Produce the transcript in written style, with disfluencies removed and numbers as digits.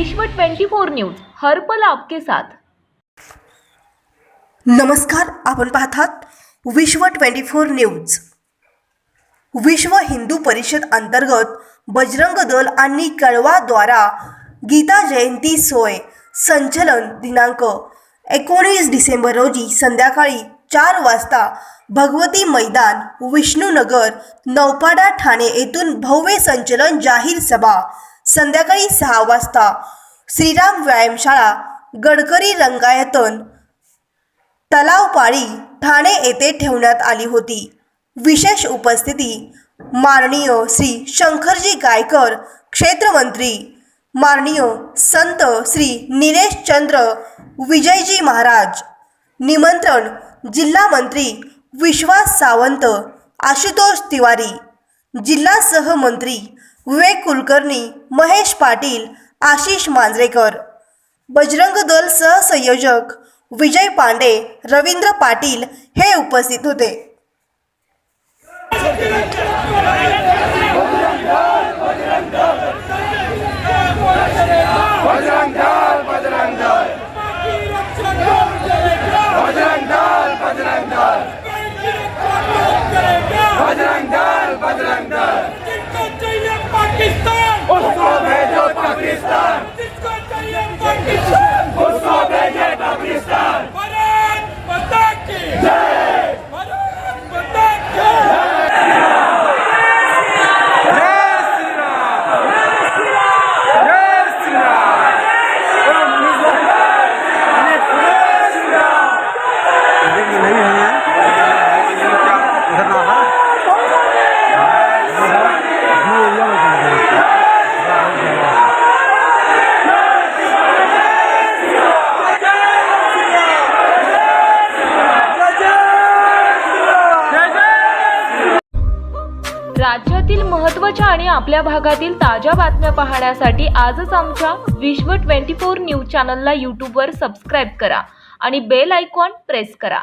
विश्व 24 न्यूज हर पल आपके साथ। नमस्कार, आपण पाहतात विश्व 24 न्यूज। विश्व हिंदू परिषद अंतर्गत बजरंग दल आणि कळवा द्वारा गीता जयंती सोय संचलन दिनांक 19 डिसेंबर रोजी संध्याकाळी 4 वाजता भगवती मैदान, विष्णुनगर, नौपाडा, ठाणे येथून भव्य संचलन जाहीर सभा संध्याकाळी 6 वाजता श्रीराम व्यायामशाळा, गडकरी रंगायतन, तलावपाळी, ठाणे येथे ठेवण्यात आली होती। विशेष उपस्थिती माननीय श्री शंकरजी गायकर क्षेत्रमंत्री, माननीय संत श्री निलेश चंद्र विजयजी महाराज। निमंत्रण जिल्हा मंत्री विश्वास सावंत, आशुतोष तिवारी, जिल्हा सहमंत्री विवेक कुलकर्णी, महेश पाटील, आशिष मांजरेकर। बजरंग दल सहसंयोजक विजय पांडे, रवींद्र पाटील हे उपस्थित होते। राज्यातील महत्त्वाच्या आणि आपल्या भागातील ताज्या बातम्या पाहण्यासाठी आजच आमच्या विश्व 24 न्यूज चॅनलला YouTube वर सबस्क्राइब करा आणि बेल आयकॉन प्रेस करा।